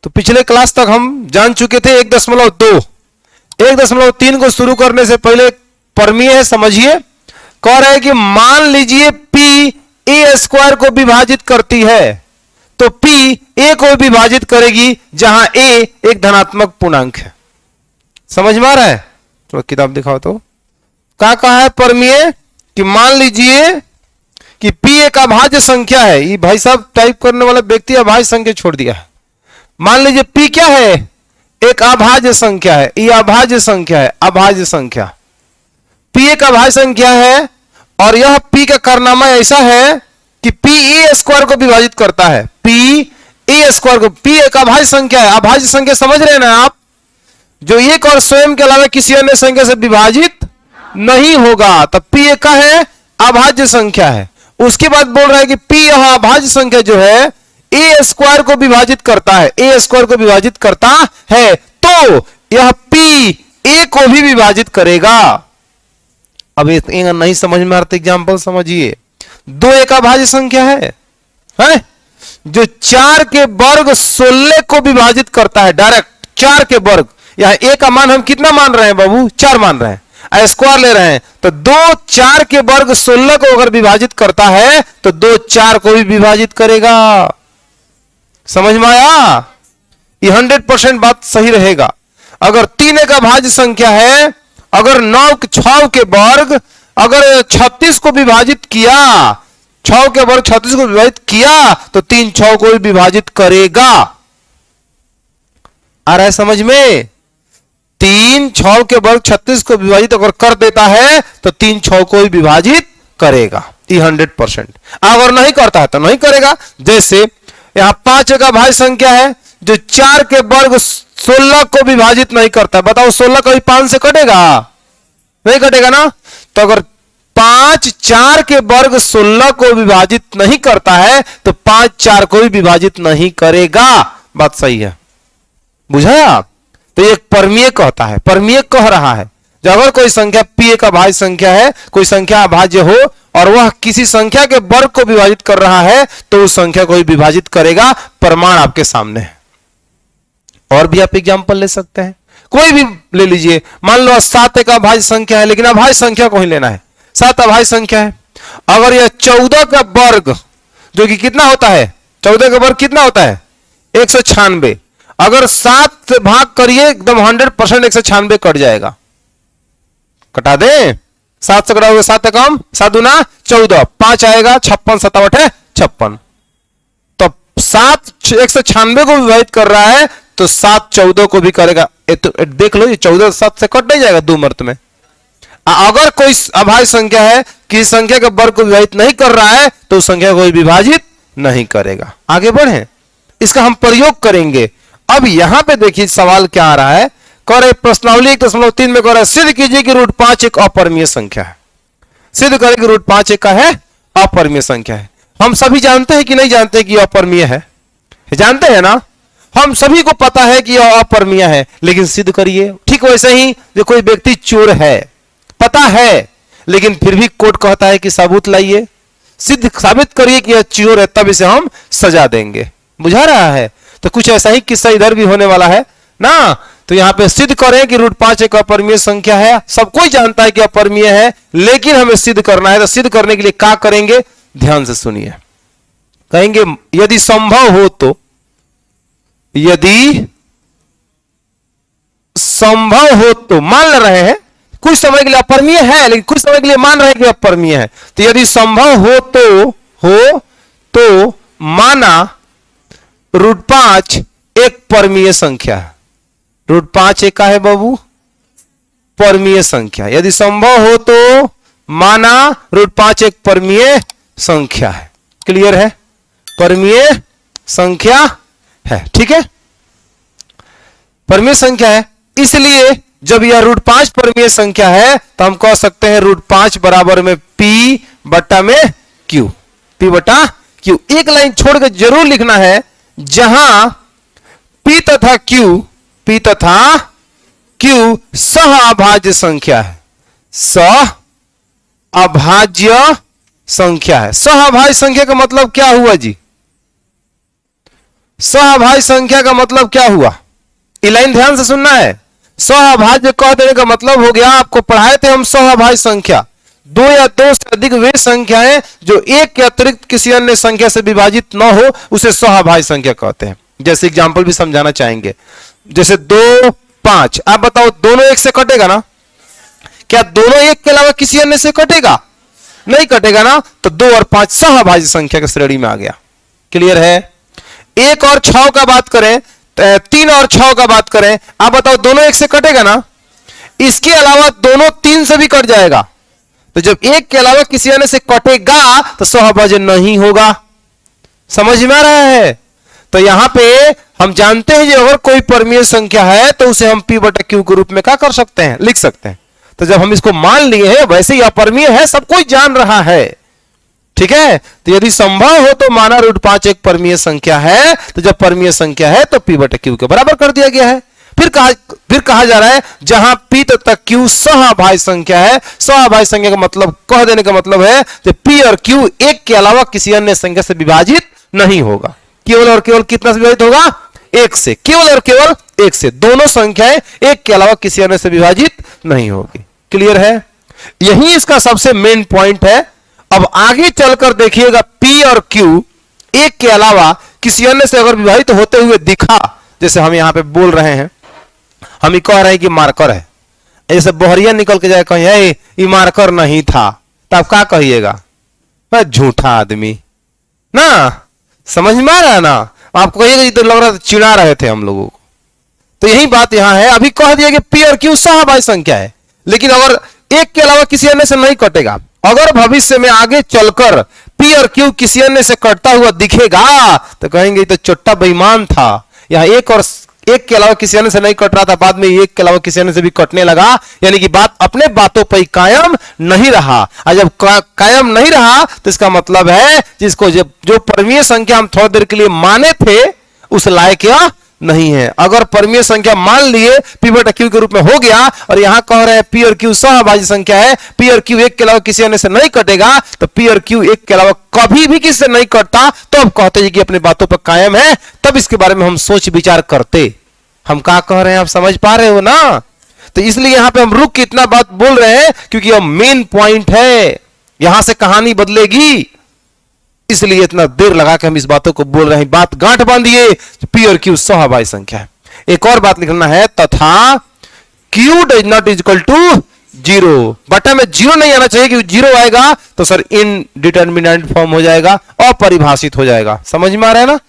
तो पिछले क्लास तक हम जान चुके थे 1.2 1.3 को शुरू करने से पहले परमीय है, समझिए। कह रहे हैं कि मान लीजिए P a स्क्वायर को विभाजित करती है, तो P a को विभाजित करेगी जहां a एक धनात्मक पूर्णांक है। समझ में आ रहा है? थोड़ा किताब दिखाओ तो। क्या कहा है परमीय कि मान लीजिए कि P एक अभाज्य संख्या है। ये भाई साहब टाइप करने वाला व्यक्ति अभाज्य संख्या छोड़ दिया है। मान लीजिए P क्या है? एक अभाज्य संख्या है। ये अभाज्य संख्या है, अभाज्य संख्या। P एक अभाज्य संख्या है और यह P का कारनामा ऐसा है कि P a स्क्वायर को विभाजित करता है। P a स्क्वायर को, P एक अभाज्य संख्या है। अभाज्य संख्या समझ रहे हैं ना आप? जो एक और स्वयं के अलावा किसी अन्य संख्या से विभाजित नहीं होगा, तब P एक का है, अभाज्य संख्या है। उसके बाद बोल रहा है कि P यह अभाज्य संख्या जो है a स्क्वायर को विभाजित करता है, a स्क्वायर को विभाजित करता है, तो यह P a को भी विभाजित करेगा। अब ये नहीं समझ में आता एग्जांपल समझिए। 2 एक अभाज्य संख्या है जो 4 के वर्ग 16 को विभाजित करता है डायरेक्ट। 4 के वर्ग, यहां a का मान हम कितना मान रहे हैं बाबू? 4 मान रहे हैं, स्क्वायर ले रहे हैं, तो 2 4 के वर्ग 16 को अगर विभाजित करता है तो 2 4 को भी विभाजित करेगा। समझ में आया? ये 100% बात सही रहेगा। अगर 3 एक अभाज्य संख्या है, अगर 9 6 के वर्ग अगर 36 को विभाजित किया, 6 के वर्ग 36 को विभाजित किया, तो 3 6 को भी विभाजित करेगा। आ रहा है समझ में? 3 6 के वर्ग 36 को विभाजित अगर कर देता है तो 3 6 को भी विभाजित करेगा। ये 100%। अगर नहीं करता है तो नहीं करेगा। जैसे यहां 5 एक अभाज्य संख्या है जो 4 के वर्ग 16 को विभाजित नहीं करता। बताओ 16 कभी 5 से कटेगा? नहीं कटेगा ना। तो अगर 5 4 के वर्ग 16 को विभाजित नहीं करता है तो 5 4 को भी विभाजित नहीं करेगा। बात सही है, बुझा आप? तो एक परमीय कहता है, परमीय कह रहा है जब अगर कोई संख्या P एक अभाज्य संख्या है, कोई संख्या अभाज्य हो और वह किसी संख्या के वर्ग को विभाजित कर रहा है तो उस संख्या को ही विभाजित करेगा। प्रमाण आपके सामने है। और भी आप एग्जांपल ले सकते हैं, कोई भी ले लीजिए। मान लो 7 एक अभाज्य संख्या है, लेकिन अभाज्य संख्या को ही लेना है। 7 अभाज्य संख्या है, अगर यह 14 का वर्ग जो कि कितना होता है? 14 का वर्ग कितना होता है? 196। अगर 7 से भाग करिए एकदम 100% 196 कट जाएगा। कटा दे, 7 से कटाओगे 7 कम 7 दूना 14, 5 आएगा 56 57 है 56। तो 7 196 को विभाजित कर रहा है तो 7 14 को भी करेगा। तो देख लो ये 14 7 से कट नहीं जाएगा 2 मर्त में। अगर कोई अभाज्य संख्या है किसी संख्या के वर्ग को विभाजित नहीं कर रहा है तो उस संख्या को विभाजित नहीं करेगा। आगे बढ़े, इसका हम प्रयोग करेंगे। अब यहां पे देखिए सवाल क्या आ रहा है। कह रहे प्रश्नावली 1.3 में कह रहा है सिद्ध कीजिए कि √5 एक अपरिमेय संख्या है। सिद्ध करें कि √5 एक का है अपरिमेय संख्या है। हम सभी जानते हैं कि नहीं जानते हैं कि यह अपरिमेय है? जानते हैं ना? हम सभी को पता है कि यह अपरिमेय है, लेकिन सिद्ध करिए। ठीक वैसे ही जो कोई व्यक्ति चोर है, पता है, लेकिन फिर भी कोर्ट कहता है कि सबूत लाइए, सिद्ध साबित करिए कि यह चोर है, तब इसे हम सजा देंगे। बुझा रहा है? तो कुछ ऐसा ही किस्सा इधर भी होने वाला है ना। तो यहां पे सिद्ध करें कि √5 एक अपरिमेय संख्या है। सब कोई जानता है कि अपरिमेय है, लेकिन हमें सिद्ध करना है। तो सिद्ध करने के लिए क्या करेंगे? ध्यान से सुनिए। कहेंगे यदि संभव हो तो, यदि संभव हो तो, मान रहे हैं कुछ समय के लिए अपरिमेय है, लेकिन कुछ समय के लिए मान रहे हैं कि अपरिमेय है। तो यदि संभव हो तो माना √5 एक परमीय संख्या है। √5 एक का है बाबू परमीय संख्या। यदि संभव हो तो माना √5 एक परमीय संख्या है। क्लियर है? परमीय संख्या है, ठीक है, परमीय संख्या है। इसलिए जब यह √5 परमीय संख्या है तो हम कह सकते हैं √5 बराबर में P बटा में Q। P बटा Q। एक लाइन छोड़ के जरूर लिखना है जहां P तथा Q सह अभाज्य संख्या है। सह अभाज्य संख्या है। सह अभाज्य संख्या का मतलब क्या हुआ जी? सहअभाज्य संख्या का मतलब क्या हुआ? ये लाइन ध्यान से सुनना है। सहअभाज्य कह देने का मतलब हो गया, आपको पढ़ाए थे हम सहअभाज्य संख्या, दो या दो से अधिक वे संख्याएं जो एक के अतिरिक्त किसी अन्य संख्या से विभाजित न हो उसे सहअभाज्य संख्या कहते हैं। जैसे एग्जांपल भी समझाना चाहेंगे, जैसे 2, 5। आप बताओ दोनों एक से कटेगा ना? क्या दोनों एक के अलावा किसी अन्य से कटेगा? नहीं कटेगा ना। तो 2 और 5 सहअभाज्य संख्या की श्रेणी में आ गया। क्लियर है? 1 और 6 का बात करें, 3 और 6 का बात करें, आप बताओ दोनों एक से कटेगा ना? इसके अलावा दोनों 3 से भी कट जाएगा। तो जब एक के अलावा किसी अन्य से कटेगा तो सहअभाज्य नहीं होगा। समझ में आ रहा है? तो यहां पे हम जानते हैं कि अगर कोई परमीय संख्या है तो उसे हम p/q के रूप में क्या कर सकते हैं? लिख सकते हैं। तो जब हम इसको मान लिए हैं, वैसे ही अपरमीय है, सब कोई जान रहा है, ठीक है। तो यदि संभव हो तो माना √5 एक परमीय संख्या है, तो जब परमीय संख्या है तो p/q के बराबर कर दिया गया है। फिर कहा जा रहा है जहां p तथा q सहअभाज्य संख्या है, सहअभाज्य संख्या का मतलब कह देने का मतलब है कि p और q एक के अलावा किसी अन्य संख्या से विभाजित नहीं होगा। केवल और केवल कितना से विभाजित होगा? 1 से। केवल और केवल 1 से। दोनों संख्याएं एक के अलावा किसी अन्य से विभाजित नहीं होगी। क्लियर है? यही इसका सबसे मेन पॉइंट है। अब आगे चलकर देखिएगा, p और q एक के अलावा किसी अन्य से अगर विभाजित होते हुए दिखा, जैसे हम यहां पे बोल रहे हैं, हम ये कह रहे हैं कि मार्कर है, जैसे बोहरिया निकल के जाए कहीं है ये मार्कर नहीं था, तो आप क्या कहिएगा? झूठा आदमी ना। समझ में आ रहा है ना? आपको कहिएगा ये तो लग रहा था चिढ़ा रहे थे हम लोगों को। तो यही बात यहां है। अभी कह दिया कि p और q सहअभाज्य संख्या है, लेकिन अगर एक के अलावा किसी अन्य से नहीं कटेगा, अगर भविष्य में आगे चलकर p और q किसी अन्य से कटता हुआ दिखेगा तो कहेंगे तो चोट्टा बेईमान था। यहां एक के अलावा किसी अन्य से नहीं कट रहा था, बाद में एक के अलावा किसी अन्य से भी कटने लगा, यानी कि बात अपने बातों पर कायम नहीं रहा। और जब कायम नहीं रहा तो इसका मतलब है जिसको जो परमीय संख्या हम थोड़ी देर के लिए माने थे उस लायक या नहीं है। अगर परमीय संख्या मान लिए p/q के रूप में हो गया, और यहां कह रहे हैं p और q सहअभाज्य संख्या है, p और q एक के अलावा किसी अन्य से नहीं कटेगा, तो p और q एक के अलावा कभी भी किसी से नहीं कटता, तो अब कहते हैं कि अपनी बातों पर कायम है। तब इसके बारे में हम सोच विचार करते। हम क्या कह रहे हैं, आप समझ पा रहे हो ना? तो इसलिए यहां पे हम रुक के इतना बात बोल रहे हैं क्योंकि यह मेन पॉइंट है, यहां से कहानी बदलेगी, इसलिए इतना देर लगा के हम इस बातों को बोल रहे हैं। बात गांठ बांधिए, p और q सहअभाज्य संख्या है। एक और बात लिखना है, तथा q does not equal to 0। बटा में 0 नहीं आना चाहिए, क्योंकि 0 आएगा तो सर इनडिटर्मिनेंट फॉर्म हो जाएगा, अपरिभाषित हो जाएगा। समझ में आ रहा है ना?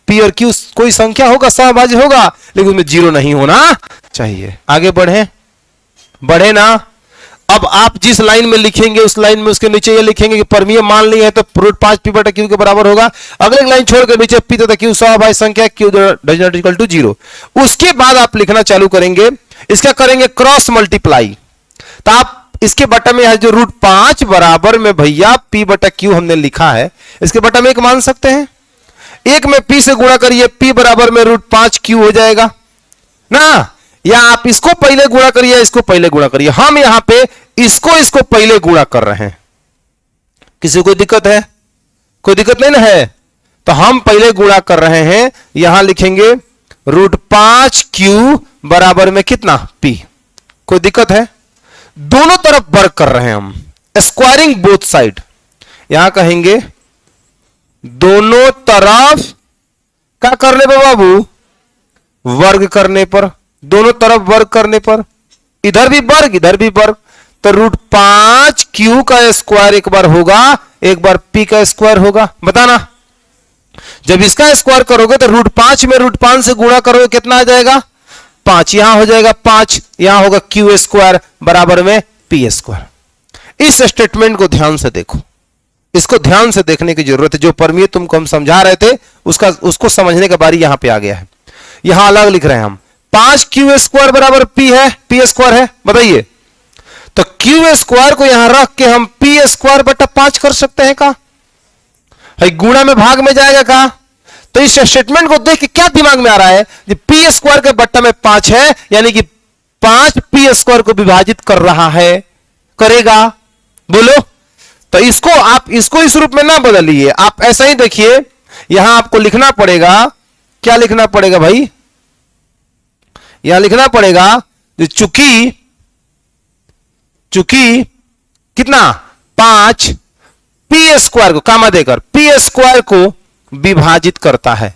p और q कोई संख्या होगा, सहअभाज्य होगा, लेकिन उसमें 0 नहीं होना चाहिए। आगे बढ़े ना। अब आप जिस लाइन में लिखेंगे उस लाइन में उसके नीचे ये लिखेंगे कि परमीय मान ली है तो √5 p/q के बराबर होगा। अगले लाइन छोड़ के नीचे p तथा q सहअभाज्य संख्या, q does not equal to 0। उसके बाद आप लिखना चालू करेंगे, इसका करेंगे क्रॉस मल्टीप्लाई। तो आप इसके बटा में जो √5 बराबर में भैया p/q हमने लिखा है, इसके बटा में 1 मान सकते हैं। 1 में p से गुणा करिए, p बराबर में √5q हो जाएगा ना। या आप इसको पहले गुणा करिए, इसको पहले गुणा करिए। हम यहां पे इसको पहले गुणा कर रहे हैं। किसी को कोई दिक्कत है? कोई दिक्कत नहीं ना है? तो हम पहले गुणा कर रहे हैं, यहां लिखेंगे √5q बराबर में कितना? p। कोई दिक्कत है? दोनों तरफ वर्ग कर रहे हैं हम, स्क्वायरिंग बोथ साइड। यहां कहेंगे दोनों तरफ क्या करने पर बाबू? वर्ग करने पर। दोनों तरफ वर्ग करने पर, इधर भी वर्ग इधर भी वर्ग, तो √5q का स्क्वायर एक बार होगा, एक बार p का स्क्वायर होगा। बताना, जब इसका स्क्वायर करोगे तो √5 में √5 से गुणा करोगे, कितना आ जाएगा? 5। यहां हो जाएगा 5, यहां होगा q स्क्वायर बराबर में p स्क्वायर। इस स्टेटमेंट को ध्यान से देखो, इसको ध्यान से देखने की जरूरत है। जो परमीय तुमको हम समझा रहे थे उसको समझने का बारी यहां पे आ गया है। यहां अलग लिख रहे हैं हम, 5q स्क्वायर बराबर p है, p स्क्वायर है, बताइए। तो q स्क्वायर को यहां रख के हम p स्क्वायर बटा 5 कर सकते हैं का? गुणा में भाग में जाएगा का? तो इस स्टेटमेंट को देख के क्या दिमाग में आ रहा है? p स्क्वायर के बट्टा में 5 है, यानी कि 5 p स्क्वायर को विभाजित कर रहा है, करेगा? बोलो। तो इसको आप इसको इस रूप में ना बदलिए, आप ऐसा ही देखिए। यहां आपको लिखना पड़ेगा क्या लिखना पड़ेगा भाई, यहां लिखना पड़ेगा चूंकि कितना 5 पी स्क्वायर को कामा देकर पी स्क्वायर को विभाजित करता है,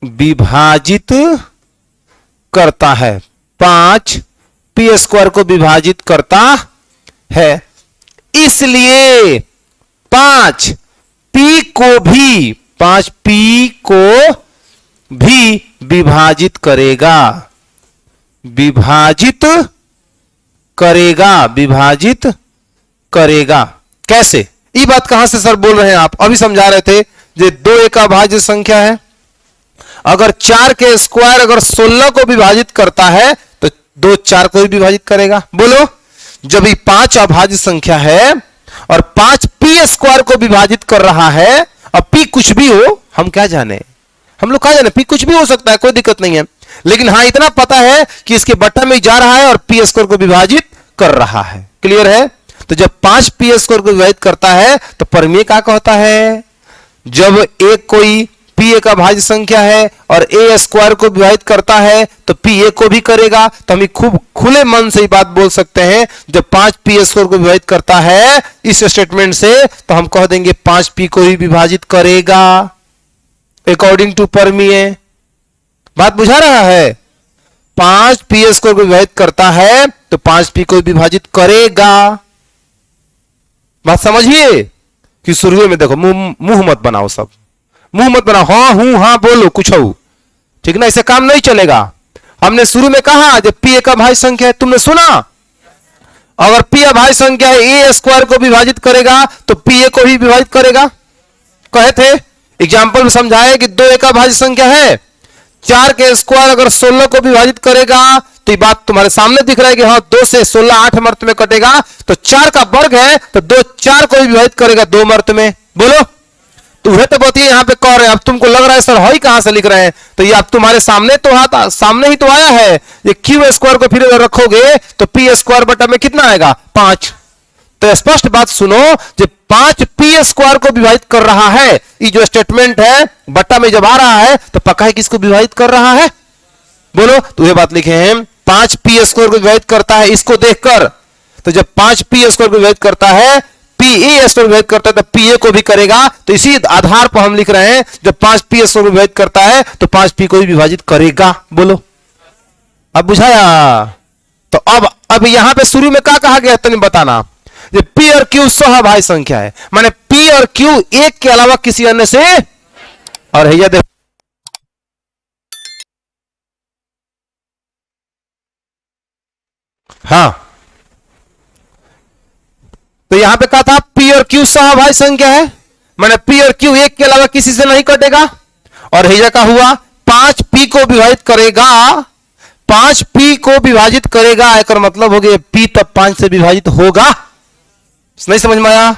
विभाजित करता है, 5 पी स्क्वायर को विभाजित करता है, इसलिए 5 पी को भी विभाजित करेगा, विभाजित करेगा। कैसे, ये बात कहां से सर बोल रहे हैं आप, अभी समझा रहे थे, ये 2 एक अभाज्य संख्या है, अगर 4 के स्क्वायर अगर 16 को विभाजित करता है तो 2 4 को भी विभाजित करेगा। बोलो, जब ये 5 अभाज्य संख्या है और 5 पी स्क्वायर को विभाजित कर रहा है, अब पी कुछ भी हो, हम क्या जाने, हम लोग क्या जाने, पी कुछ भी हो सकता है, कोई दिक्कत नहीं है, लेकिन हां इतना पता है कि इसके बट्टा में जा रहा है और पी स्क्वायर को विभाजित कर रहा है। क्लियर है? तो जब 5 पी स्क्वायर को विभाजित करता है तो परमेय क्या कहता है, जब एक कोई पी एक अभाज्य संख्या है और ए स्क्वायर को विभाजित करता है तो पी ए को भी करेगा। तो हम खूब खुले मन से ही बात बोल सकते हैं, जब 5 पी स्क्वायर को विभाजित करता है इस स्टेटमेंट से, तो हम कह देंगे 5 पी को ही विभाजित करेगा अकॉर्डिंग टू परमेय। बात बुझा रहा है? 5 पी स्क्वायर को विभाजित करता है तो 5 पी को विभाजित करेगा। बात समझिए कि शुरू में देखो, मुंह मत बनाओ, सब मुंह मत बनाओ, हाँ हूं हाँ बोलो कुछ हो, ठीक ना, इसे काम नहीं चलेगा। हमने शुरू में कहा जब पी एक अभाज्य संख्या है, तुमने सुना, अगर पी अभाज्य संख्या है ए स्क्वायर को विभाजित करेगा तो पी ए को भी विभाजित करेगा। कहे थे एग्जाम्पल में समझाए कि 2 एक अभाज्य संख्या है, 4 के स्क्वायर अगर 16 को विभाजित करेगा तो ये बात तुम्हारे सामने दिख रहा है कि हाँ 2 से 16 8 मर्त में कटेगा, तो 4 का वर्ग है तो 2 4 को भी विभाजित करेगा 2 मर्त में। बोलो, तो वह तो बताइए यहाँ पे कह रहे हैं, अब तुमको लग रहा है सर हई कहां से लिख रहे हैं, तो ये अब तुम्हारे सामने तो हाथ सामने ही तो आया है, ये क्यू स्क्वायर को फिर अगर रखोगे तो पी स्क्वायर बटा में कितना आएगा 5। तो स्पष्ट बात सुनो, जब 5 पी स्क्वायर को विभाजित कर रहा है, ये जो स्टेटमेंट है बट्टा में जब आ रहा है तो पक्का है किसको विभाजित कर रहा है। बोलो, तो ये बात लिखे हैं 5 पी स्क्वायर को विभाजित करता है, इसको देखकर, तो जब 5 पी स्क्वायर को विभाजित करता है, पी ए स्क्वायर विभाजित करता है तो पी ए को भी करेगा। तो इसी आधार पर हम लिख रहे हैं जब 5 पी स्क्वायर को विभाजित करता है तो 5 पी को भी विभाजित करेगा। बोलो, अब बुझाया? तो अब यहां पे शुरू में क्या कहा गया तनी बताना, जो पी और क्यू सहअभाज्य संख्या है, माने पी और क्यू एक के अलावा किसी अन्य से, और है देखो हाँ, तो यहां पे कहा था पी और क्यू सहअभाज्य संख्या है, माने पी और क्यू एक के अलावा किसी से नहीं कटेगा, और हैजा का हुआ 5 पी को विभाजित करेगा, 5 पी को विभाजित करेगा, एक मतलब हो गया पी तब 5 से विभाजित होगा। नहीं समझ में आया?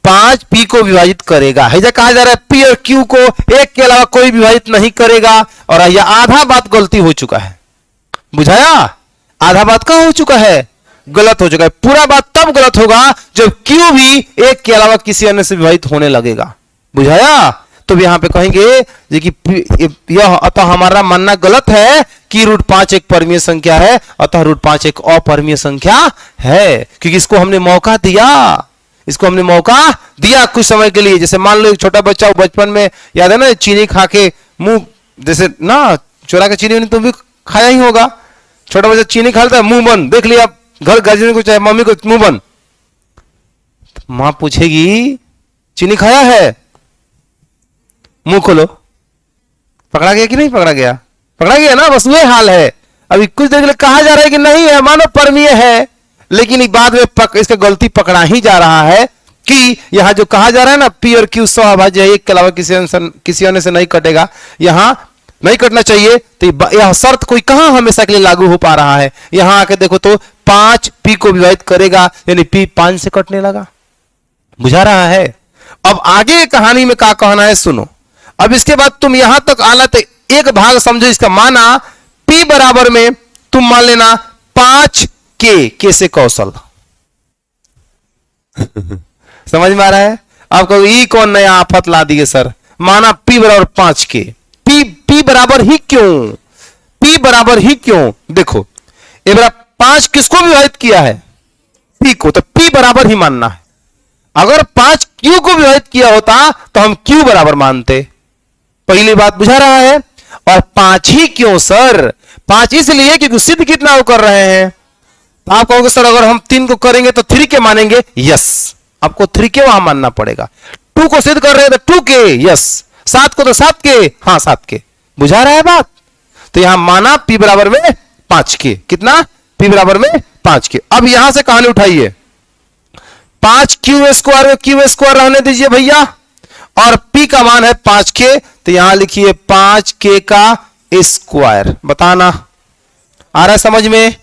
5 पी को विभाजित करेगा, हैजा कहा जा रहा है पी और क्यू को एक के अलावा कोई विभाजित नहीं करेगा, और यह आधा बात गलती हो चुका है। बुझाया? आधा बात क्या हो चुका है, गलत हो चुका है। पूरा बात तब गलत होगा जब क्यू भी एक के अलावा किसी अन्य से विभाजित होने लगेगा। बुझाया? तो यहां पे कहेंगे कि यह अतः हमारा मानना गलत है कि √5 एक परमीय संख्या है, अतः √5 एक अपरमीय संख्या है, क्योंकि इसको हमने मौका दिया, इसको हमने मौका दिया कुछ समय के लिए। जैसे मान लो एक छोटा बच्चा बचपन में, याद है ना, चीनी खा के मुंह, जैसे ना चुरा के चीनी तुम भी खाया ही होगा, छोटा बच्चा चीनी खा लेता है, मुंह बंद, देख लिया घर गार्जियन को चाहे मम्मी को, मुंह बंद, मां पूछेगी चीनी खाया है, मुंह खोलो, पकड़ा गया कि नहीं पकड़ा गया? पकड़ा गया ना, बस वही हाल है। अभी कुछ देर के लिए कहा जा रहा है कि नहीं है, मानो परमीय है, लेकिन बाद में इसका गलती पकड़ा ही जा रहा है कि यहां जो कहा जा रहा है ना पी और क्यू सहअभाज्य है, एक के अलावा किसी अन्य से नहीं कटेगा, यहां नहीं कटना चाहिए, तो यह शर्त कोई कहां हमेशा के लिए लागू हो पा रहा है। यहां आके देखो तो 5 पी को विभाजित करेगा, यानी पी 5 से कटने लगा। बुझा रहा है? अब आगे कहानी में क्या कहना है सुनो। अब इसके बाद तुम यहां तक आना तो एक भाग समझो, इसका माना P बराबर में तुम मान लेना 5 के से कौशल समझ में आ रहा है? आपको ई कौन नया आफत ला दिए सर, माना P बराबर 5 के, बराबर ही क्यों, P बराबर ही क्यों? देखो ये बड़ा 5 किसको विभाजित किया है? P को, तो P बराबर ही मानना है। अगर 5 Q को विभाजित किया होता तो हम Q बराबर मानते। पहली बात बुझा रहा है। और 5 ही क्यों सर? 5 इसलिए क्योंकि सिद्ध कितना वो कर रहे हैं। तो आप कहोगे सर अगर हम 3 को करेंगे तो 3 के मानेंगे, यस आपको 3 के वहां मानना पड़ेगा। 2 को सिद्ध कर रहे हैं तो 2 के, यस 7 को तो 7 के, हाँ 7 के। बुझा रहा है बात? तो यहां माना P बराबर में 5 के। कितना? P बराबर में 5 के। अब यहां से कहानी उठाइए, 5 क्यू स्क्वायर को क्यू स्क्वायर रहने दीजिए भैया, और P का मान है 5 के, तो यहां लिखिए 5 के का स्क्वायर। बताना आ रहा है समझ में?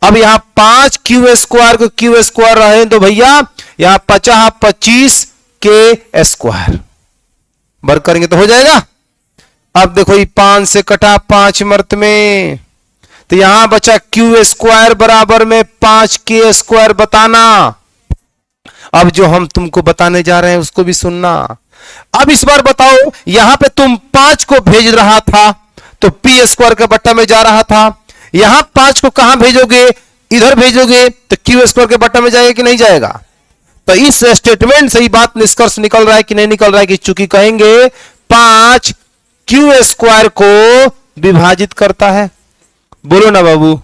अब यहां 5 क्यू स्क्वायर को क्यू स्क्वायर रहे तो भैया यहां 50 25 के स्क्वायर वर्ग करेंगे तो हो जाएगा। अब देखो ये 5 से कटा 5 मर्त में, तो यहां बचा क्यू स्क्वायर बराबर में 5 के स्क्वायर। बताना। अब जो हम तुमको बताने जा रहे हैं उसको भी सुनना। अब इस बार बताओ, यहां पे तुम 5 को भेज रहा था तो P स्क्वायर के बट्टा में जा रहा था। यहां 5 को कहां भेजोगे? इधर भेजोगे तो क्यू स्क्वायर के बट्टा में जाएगा कि नहीं जाएगा? तो इस स्टेटमेंट से ही बात निष्कर्ष निकल रहा है कि नहीं निकल रहा है कि चूंकि कहेंगे 5 क्यू स्क्वायर को विभाजित करता है। बोलो ना बाबू,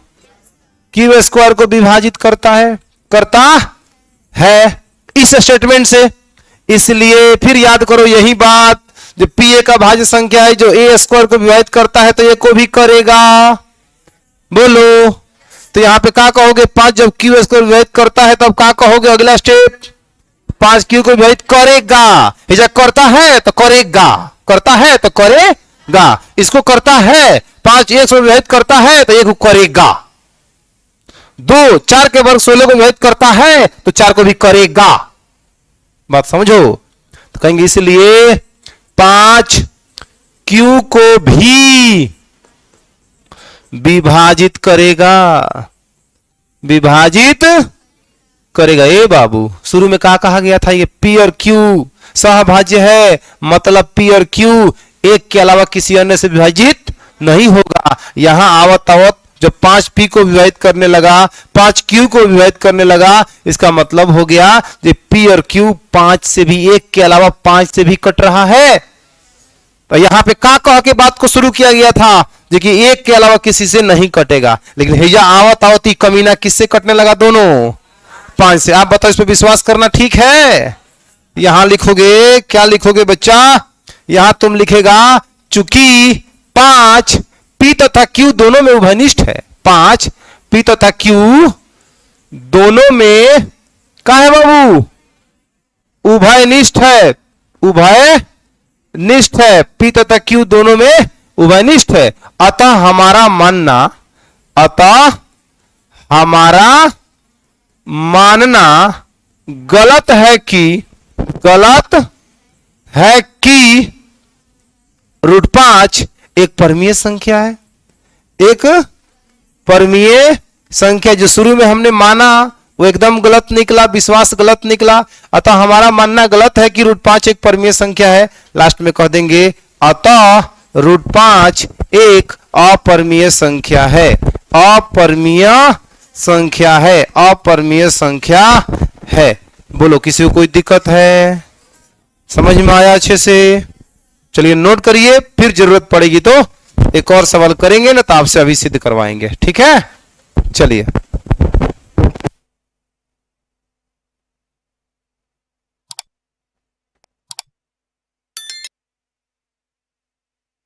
क्यू स्क्वायर को विभाजित करता है इस स्टेटमेंट से। इसलिए फिर याद करो यही बात, जो P A का भाज्य संख्या है जो A स्क्वायर को विभाजित करता है तो A को भी करेगा। बोलो, तो यहां पे क्या कहोगे? 5 जब क्यू स्क्वायर विभाजित करता है तब क्या कहोगे? अगला स्टेप 5 क्यू को विभाजित करेगा। ऐसा करता है तो करेगा, करता है तो करेगा। इसको करता है 5 1 को विभाजित करता है तो 1 को करेगा। 2 4 के वर्ग 16 को विभाजित करता है तो 4 को भी करेगा। बात समझो? तो कहेंगे इसलिए 5 क्यू को भी विभाजित करेगा, विभाजित करेगा। ए बाबू, शुरू में कहा गया था ये P और Q सहभाज्य है, मतलब P और Q एक के अलावा किसी अन्य से विभाजित नहीं होगा। यहां आवत आवत जब 5 P को विभाजित करने लगा, 5 Q को विभाजित करने लगा, इसका मतलब हो गया कि P और Q 5 से भी, एक के अलावा 5 से भी कट रहा है। तो यहां पे का कह के बात को शुरू किया गया था जो कि एक के अलावा किसी से नहीं कटेगा, लेकिन हैया आवत आवत ही कमीना किससे कटने लगा? दोनों 5 से। आप बताओ इस पे विश्वास करना ठीक है? यहां लिखोगे, क्या लिखोगे बच्चा? यहां तुम लिखेगा चूंकि 5 P तथा Q दोनों में उभयनिष्ठ है। 5 P तथा Q दोनों में क्या है बाबू? उभयनिष्ठ है, उभयनिष्ठ है। P तथा Q दोनों में उभयनिष्ठ है। अतः हमारा मानना गलत है कि √5 एक परमीय संख्या है। एक परमीय संख्या जो शुरू में हमने माना वो एकदम गलत निकला, विश्वास गलत निकला। अतः हमारा मानना गलत है कि √5 एक परमीय संख्या है। लास्ट में कह देंगे अतः √5 एक अपरमीय संख्या है। अपरमीय संख्या है, अपरमीय संख्या है। बोलो, किसी को कोई दिक्कत है? समझ में आया अच्छे से? चलिए नोट करिए, फिर जरूरत पड़ेगी तो एक और सवाल करेंगे ना, तो आपसे अभी सिद्ध करवाएंगे। ठीक है, चलिए।